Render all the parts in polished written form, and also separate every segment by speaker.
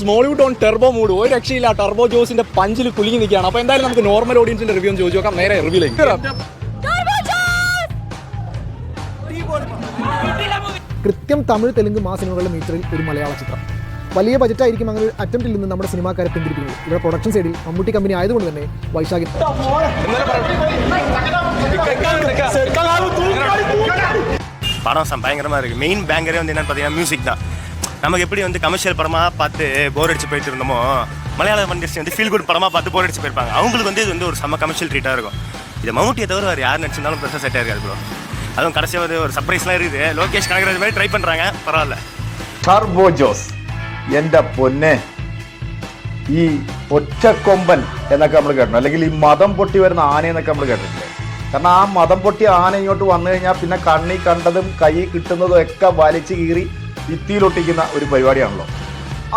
Speaker 1: Mollywood on Turbo mood. ഒരു രക്ഷയില്ല, turbo ജോസിന്റെ പഞ്ചിൽ കുലുങ്ങി നിൽക്കുകയാണ്. അപ്പോൾ എന്തായാലും നമുക്ക് നോർമൽ ഓഡിയൻസിന്റെ റിവ്യൂ ചോദിച്ചു നോക്കാം. നേരെ റിവ്യൂലേക്ക്.
Speaker 2: കൃത്യം തമിഴ് തെലുങ്ക് സിനിമകളുടെ മീറ്ററിൽ ഒരു മലയാള ചിത്രം. വലിയ ബജറ്റായിരിക്കും അങ്ങനെ ഒരു അറ്റംപ്റ്റിൽ നിന്ന് നമ്മുടെ സിനിമാക്കാരെ പിന്തിരിപ്പിക്കുന്നത്. ഇവിടെ പ്രൊഡക്ഷൻ സൈഡിൽ മമ്മൂട്ടി കമ്പനി ആയതുകൊണ്ട് തന്നെ വൈശാഖി
Speaker 3: படம் பயங்கரமாக இருக்குது. மெயின் பேங்கரே வந்து என்னென்னு பார்த்தீங்கன்னா மியூசிக் தான். நமக்கு எப்படி வந்து கமர்ஷியல் படமாக பார்த்து போர் அடிச்சு போயிட்டு இருந்தோமோ, மலையாள இண்டஸ்ட்ரி வந்து ஃபீல் குட் படமாக பார்த்து போர் அடிச்சு போயிருப்பாங்க. அவங்களுக்கு வந்து இது வந்து ஒரு செம்ம கமர்ஷியல் ட்ரீட்டாக இருக்கும். இது மம்முட்டியை தவிர வேறு யார் நடிச்சிருந்தாலும் பெருசாக செட் ஆயிருக்காது ப்ரோ. அதுவும் கடைசியாக ஒரு சர்ப்ரைஸ்லாம் இருக்குது. லோகேஷ் கனகராஜ் மாதிரி ட்ரை பண்ணுறாங்க, பரவாயில்ல.
Speaker 4: ടർബോ ജോസ് എൻ്റെ പൊന്നെ, ഈ ഒറ്റക്കൊമ്പൻ എന്നൊക്കെ നമ്മൾ കേട്ടോ, അല്ലെങ്കിൽ ഈ മതം പൊട്ടി വരുന്ന ആനയെന്നൊക്കെ നമ്മൾ കേട്ടിട്ടില്ലേ? കാരണം ആ മതം പൊട്ടിയ ആന ഇങ്ങോട്ട് വന്നു കഴിഞ്ഞാൽ പിന്നെ കണ്ണി കണ്ടതും കൈ കിട്ടുന്നതും ഒക്കെ വലിച്ചു കീറി ഭിത്തിയിലൊട്ടിക്കുന്ന ഒരു പരിപാടിയാണല്ലോ.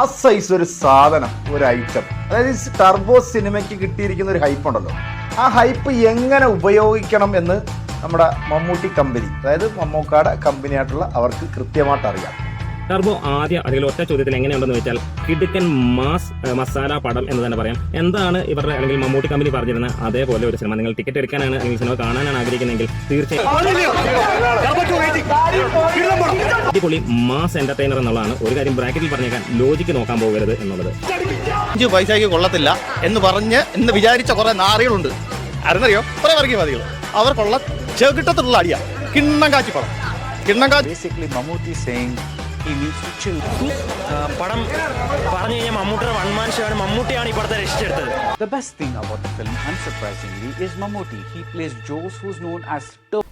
Speaker 4: ആ സൈസ് ഒരു സാധനം, ഒരു ഐറ്റം, അതായത് ടർബോ സിനിമയ്ക്ക് കിട്ടിയിരിക്കുന്ന ഒരു ഹൈപ്പ് ഉണ്ടല്ലോ, ആ ഹൈപ്പ് എങ്ങനെ ഉപയോഗിക്കണം എന്ന് നമ്മുടെ മമ്മൂട്ടി കമ്പനി, അതായത് മമ്മൂക്കാടെ കമ്പനിയായിട്ടുള്ള അവർക്ക് കൃത്യമായിട്ട് അറിയാം.
Speaker 5: ടർബോ ആദ്യ അല്ലെങ്കിൽ ഒറ്റ ചോദ്യത്തിൽ എങ്ങനെയുണ്ടെന്ന് വെച്ചാൽ കിടുക്കൻ മാസ് മസാല പടം എന്ന് തന്നെ പറയാം. എന്താണ് ഇവരുടെ അല്ലെങ്കിൽ മമ്മൂട്ടി കമ്പനി പറഞ്ഞിരുന്ന അതേപോലെ ഒരു സിനിമ. നിങ്ങൾ ടിക്കറ്റ് എടുക്കാനാണ് അല്ലെങ്കിൽ സിനിമ കാണാനാണ് ആഗ്രഹിക്കുന്നതെങ്കിൽ തീർച്ചയായും അടിപൊളി മാസ് എന്റർടൈനർ എന്നുള്ളതാണ്. ഒരു കാര്യം ബ്രാക്കറ്റിൽ പറഞ്ഞേക്കാൻ, ലോജിക്ക് നോക്കാൻ പോകരുത് എന്നുള്ളത്.
Speaker 6: 5 പൈസയ്ക്ക് കൊള്ളത്തില്ല എന്ന് പറഞ്ഞ് എന്ന് വിചാരിച്ച കുറെ നാറികളുണ്ട്. അറിയോ കുറെ വർഗീയവാദികൾ. അവർക്കുള്ള ചെകിട്ടത്തിലുള്ള അടിയ കിണ്ണം കാച്ചി പടം. കിണ്ണം കാച്ചി
Speaker 7: basically Mammootty saying he needs to chill.
Speaker 8: പടം പറഞ്ഞു കഴിഞ്ഞാൽ മമ്മൂട്ടിയുടെ വൺമാൻ ഷോ ആണ്. മമ്മൂട്ടിയാണ് ഈ പടത്തെ രക്ഷിച്ചെടുത്തത്.
Speaker 7: The best thing about the film, unsurprisingly, is Mammootty. He plays Jose, who's known as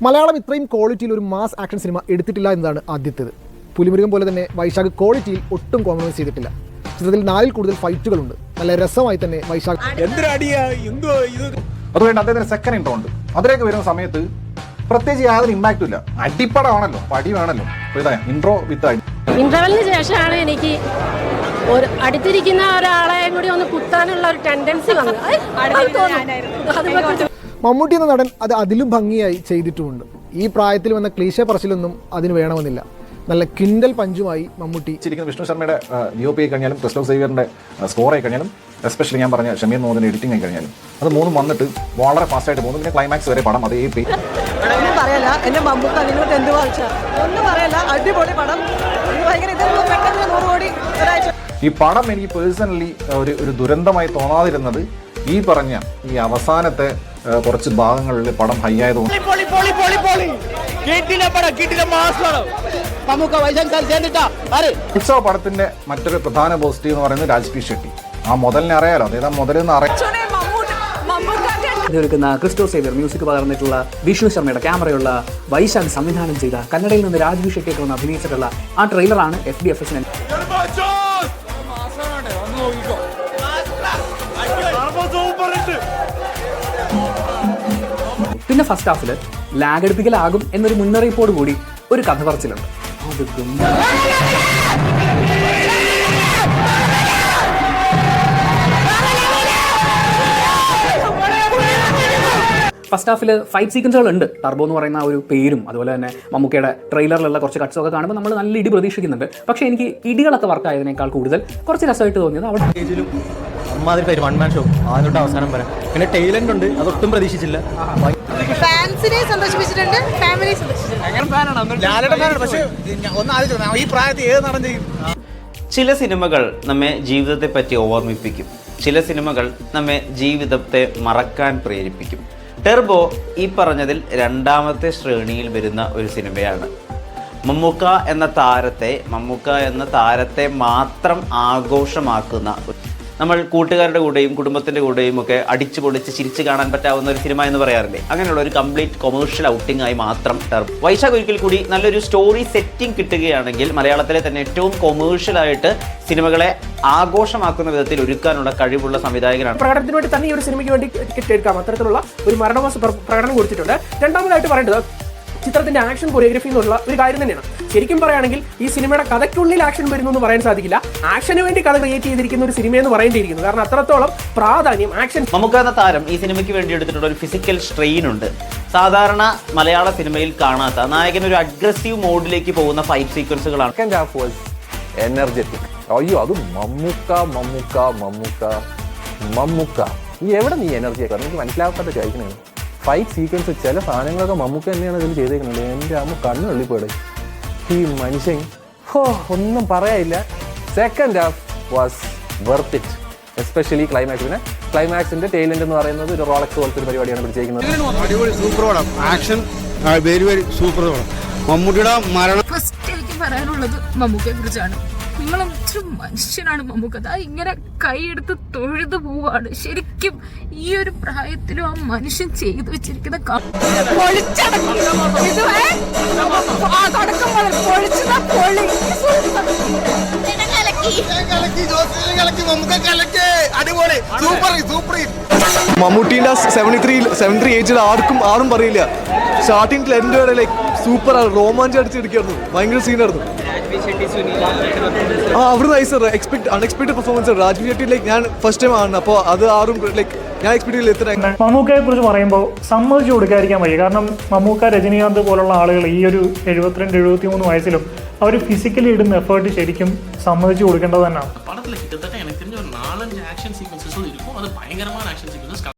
Speaker 2: Malayalam ഇത്രയും ക്വാളിറ്റിയിൽ ഒരു മാസ് ആക്ഷൻ സിനിമ എടുത്തിട്ടില്ല എന്നതാണ് ആദ്യത്തേത്. പുലിമുരുകൻ പോലെ തന്നെ വൈശാഖ് ക്വാളിറ്റിയിൽ ഒട്ടും കോംപ്രമൈസ് ചെയ്തിട്ടില്ല. ചിത്രത്തിൽ 4ൽ കൂടുതൽ ഫൈറ്റുകളുണ്ട്. നല്ല രസമായി തന്നെ വൈശാഖ്
Speaker 4: അതുകൊണ്ട് അദ്ദേഹത്തിന് സെക്കൻഡ് ഇൻട്രോ ഉണ്ട്. അതിലേക്ക് വരുന്ന സമയത്ത് പ്രത്യേകിച്ച് യാതൊരു ഇമ്പാക്റ്റും ഇല്ല. അടിപ്പടമാണല്ലോ, പടി വേണല്ലോ. ഇൻട്രോ വിത്ത്
Speaker 9: ഇന്റർവെല്ലിന് ശേഷമാണ് എനിക്ക് ഒരു അടുത്തിരിക്കുന്ന ഒരാളെ കൂടി ഒന്ന് കുത്താനുള്ള ഒരു ടെൻഡൻസി വന്നു.
Speaker 2: മമ്മൂട്ടി എന്ന നടൻ അത് അതിലും ഭംഗിയായി ചെയ്തിട്ടുമുണ്ട്. ഈ പ്രായത്തിൽ വന്ന ക്ലീശ പറച്ചിലൊന്നും അതിന് വേണമെന്നില്ല. നല്ല കിൻഡൽ പഞ്ചുമായി മമ്മൂട്ടി
Speaker 4: വിഷ്ണു ശർമ്മയുടെ DOP ആയി കഴിഞ്ഞാലും ക്രിസ്റ്റോ സേവിയറിന്റെ സ്കോർ ആയി കഴിഞ്ഞാലും എസ്പെഷ്യലി ഞാൻ പറഞ്ഞ ഷമീർ മോഹന്റെ എഡിറ്റിംഗ് ആയി കഴിഞ്ഞാലും അത് മൂന്നും വന്നിട്ട് വളരെ ഫാസ്റ്റായിട്ട് പോകുന്നു. പിന്നെ ക്ലൈമാക്സ് വരെ പടം അതേ
Speaker 10: പറയല്ല. എന്റെ മമ്മൂക്ക നിങ്ങൾക്ക് എന്ത് വായിച്ചാൽ ഒന്നും പറയല്ല. അടിപൊളി പടം.
Speaker 4: ഈ പടം എനിക്ക് പേഴ്സണലി ഒരു ദുരന്തമായി തോന്നാതിരുന്നത് ഈ പറഞ്ഞ ഈ അവസാനത്തെ കുറച്ച് ഭാഗങ്ങളിൽ പടം ഹൈ ആയതുകൊണ്ട്. ഉത്സവ പടത്തിന്റെ മറ്റൊരു പ്രധാന പോസിറ്റീവ് എന്ന് പറയുന്നത് രാജ്പി ഷെട്ടി. ആ മുതലിനെ അറിയാലോ, അതായത് ആ മുതലെന്ന് അറിയാം.
Speaker 11: ഒരുക്കുന്ന ക്രിസ്റ്റോ സേവിയർ മ്യൂസിക് പകർന്നിട്ടുള്ള വിഷ്ണു ശർമ്മയുടെ ക്യാമറയുള്ള വൈശാഖ് സംവിധാനം ചെയ്ത കന്നഡയിൽ നിന്ന് രാജ്വി ഷെട്ടിയൊക്കെ വന്ന് അഭിനയിച്ചിട്ടുള്ള ആ ട്രെയിലറാണ് FDFS. പിന്നെ ഫസ്റ്റ് ഹാഫിൽ ലാഗ് അടുപ്പിക്കലാകും എന്നൊരു മുന്നറിയിപ്പോട് കൂടി ഒരു കഥ പറച്ചിലുണ്ട്. ഫസ്റ്റ് ഹാഫിൽ ഫൈറ്റ് സീക്വൻസുകൾ ഉണ്ട്. ടർബോ എന്ന് പറയുന്ന ഒരു പേരും അതുപോലെ തന്നെ മമ്മൂക്കയുടെ ട്രെയിലറിലുള്ള കുറച്ച് കട്ട്സൊക്കെ കാണുമ്പോൾ നമ്മൾ നല്ല ഇടി പ്രതീക്ഷിക്കുന്നുണ്ട്. പക്ഷേ എനിക്ക് ഇടികളൊക്കെ വർക്ക് ആയതിനേക്കാൾ കൂടുതൽ കുറച്ച് രസമായിട്ട് തോന്നിയത് അവിടെ
Speaker 6: അമ്മാതിരി വൺമാൻ ഷോ ആദ്യം അവസാനം വരെ. പിന്നെ ടൈലന്റ് ഉണ്ട്, അതൊട്ടും പ്രതീക്ഷിച്ചില്ല.
Speaker 10: ഫാൻസിനെ സന്തോഷിപ്പിച്ചിട്ടുണ്ട്, ഫാമിലി
Speaker 6: ഈ പ്രായത്തിൽ ഏത് നടൻ ചെയ്യും?
Speaker 12: ചില സിനിമകൾ നമ്മെ ജീവിതത്തെ പറ്റി ഓർമ്മിപ്പിക്കും. ചില സിനിമകൾ നമ്മെ ജീവിതത്തെ മറക്കാൻ പ്രേരിപ്പിക്കും. ടെർബോ ഈ പറഞ്ഞതിൽ രണ്ടാമത്തെ ശ്രേണിയിൽ വരുന്ന ഒരു സിനിമയാണ്. മമ്മൂക്ക എന്ന താരത്തെ മാത്രം ആഘോഷമാക്കുന്ന, നമ്മൾ കൂട്ടുകാരുടെ കൂടെയും കുടുംബത്തിൻ്റെ കൂടെയും ഒക്കെ അടിച്ചു പൊളിച്ച് ചിരിച്ച് കാണാൻ പറ്റാവുന്ന ഒരു സിനിമ എന്ന് പറയാറില്ലേ, അങ്ങനെയുള്ള ഒരു കംപ്ലീറ്റ് കൊമേഴ്ഷ്യൽ ഔട്ടിംഗ് ആയി മാത്രം ടർബോ. വൈശാഖ് ഒരിക്കൽ കൂടി നല്ലൊരു സ്റ്റോറി സെറ്റിംഗ് കിട്ടുകയാണെങ്കിൽ മലയാളത്തിലെ തന്നെ ഏറ്റവും കൊമേഴ്ഷ്യലായിട്ട് സിനിമകളെ ആഘോഷമാക്കുന്ന വിധത്തിൽ ഒരുക്കാനുള്ള കഴിവുള്ള സംവിധായകനാണ്.
Speaker 11: പ്രകടനത്തിന് വേണ്ടി തന്നെ ഈ ഒരു സിനിമയ്ക്ക് വേണ്ടി ടിക്കറ്റ് എടുക്കാം. അത്തരത്തിലുള്ള ഒരു മരണമാസ പ്രകടനം കൊടുത്തിട്ടുണ്ട്. രണ്ടാമതായിട്ട് പറയേണ്ടത് ചിത്രത്തിന്റെ ആക്ഷൻ കൊറിയോഗ്രഫി എന്നുള്ള ഒരു കാര്യം തന്നെയാണ്. ശരിക്കും പറയുകയാണെങ്കിൽ ഈ സിനിമയുടെ കഥയ്ക്കുള്ളിൽ ആക്ഷൻ വരുന്നു എന്ന് പറയാൻ സാധിക്കില്ല. ആക്ഷന് വേണ്ടി കഥ ക്രിയേറ്റ് ചെയ്തിരിക്കുന്ന ഒരു സിനിമയെന്ന് പറയേണ്ടിയിരിക്കുന്നു. കാരണം അത്രത്തോളം പ്രാധാന്യം ആക്ഷൻ.
Speaker 12: മമ്മൂക്ക എന്ന താരം ഈ സിനിമയ്ക്ക് വേണ്ടി എടുത്തിട്ടുള്ള ഒരു ഫിസിക്കൽ സ്ട്രെയിൻ ഉണ്ട്. സാധാരണ മലയാള സിനിമയിൽ കാണാത്ത നായകൻ ഒരു അഗ്രസീവ് മോഡിലേക്ക് പോകുന്ന ഫൈറ്റ് സീക്വൻസുകളാണ്.
Speaker 4: എനർജറ്റിക്
Speaker 13: അയ്യോ അത് മമ്മൂക്ക മമ്മൂക്ക മമ്മൂക്ക മമ്മൂക്ക നീ എവിടെ നീ എനർജിയൊക്കെ എനിക്ക് മനസ്സിലാക്കാത്ത ചോദിക്കണേ. ഫൈറ്റ് സീക്വൻസ് ചില സാധനങ്ങളൊക്കെ മമ്മൂക്ക തന്നെയാണ് ഇതിൽ ചെയ്തേക്കുന്നത്. എൻ്റെ അമ്മ കണ്ണു വെള്ളിപ്പോടെ ഈ മനുഷ്യൻ ഒന്നും പറയാനില്ല. Second half was worth it, especially ക്ലൈമാക്സിന്. ക്ലൈമാക്സിന്റെ ടൈലന്റ് എന്ന് പറയുന്നത് ഒരു റോളക്സ് പോലത്തെ ഒരു പരിപാടിയാണ് പിടിച്ചേക്കുന്നത്.
Speaker 6: അടിപൊളി സൂപ്പർ പടം, ആക്ഷൻ വെരി വെരി സൂപ്പർ പടം. മമ്മൂട്ടിയുടെ മരണം
Speaker 9: ഫസ്റ്റ് എനിക്ക് പറയാനുള്ളത് മമ്മൂക്കയെ കുറിച്ചാണ്. നിങ്ങൾ മനുഷ്യനാണ് മമ്മൂക്ക. അതാ ഇങ്ങനെ കൈയെടുത്ത് തൊഴുതു പോവാണ്. ശരിക്കും ഈ ഒരു പ്രായത്തിലും ആ മനുഷ്യൻ ചെയ്തു വെച്ചിരിക്കുന്ന
Speaker 1: മമ്മൂട്ടിന്റെ 73 ഏജിൽ ആരും പറയില്ല. സ്റ്റാർട്ടിംഗ് എൻഡ് വരെ ലൈക്ക് സൂപ്പർ ആണ്, രോമാഞ്ചം അടിച്ചെടുക്കായിരുന്നു. ഭയങ്കര സീനായിരുന്നു. അവിടെ nice unexpected performance. Raj B Shetty like ഞാൻ ഫസ്റ്റ് ടൈം ആണ്, അപ്പോൾ അത് ആരും ലൈക്ക് ഞാൻ എക്സ്പെക്ട് ചെയ്തില്ല ഇത്ര.
Speaker 11: മമ്മൂക്കയെ കുറിച്ച് പറയുമ്പോൾ സമ്മതിച്ചു കൊടുക്കാതിരിക്കാൻ വയ്യ. കാരണം മമ്മൂക്ക, രജനീകാന്ത് പോലുള്ള ആളുകൾ ഈ ഒരു 72-73 വയസ്സിലും അവർ ഫിസിക്കലി ഇടുന്ന എഫേർട്ട് ശരിക്കും സമ്മതിച്ചു കൊടുക്കേണ്ടത് തന്നെയാണ്.
Speaker 8: படத்துல கிட்டத்தட்ட எனக்கு தெரிஞ்ச ஒரு 4-5 ஆக்ஷன் சீக்வன்சஸும் இருக்கும். அது பயங்கரமான ஆக்ஷன் சீக்வன்சஸ்.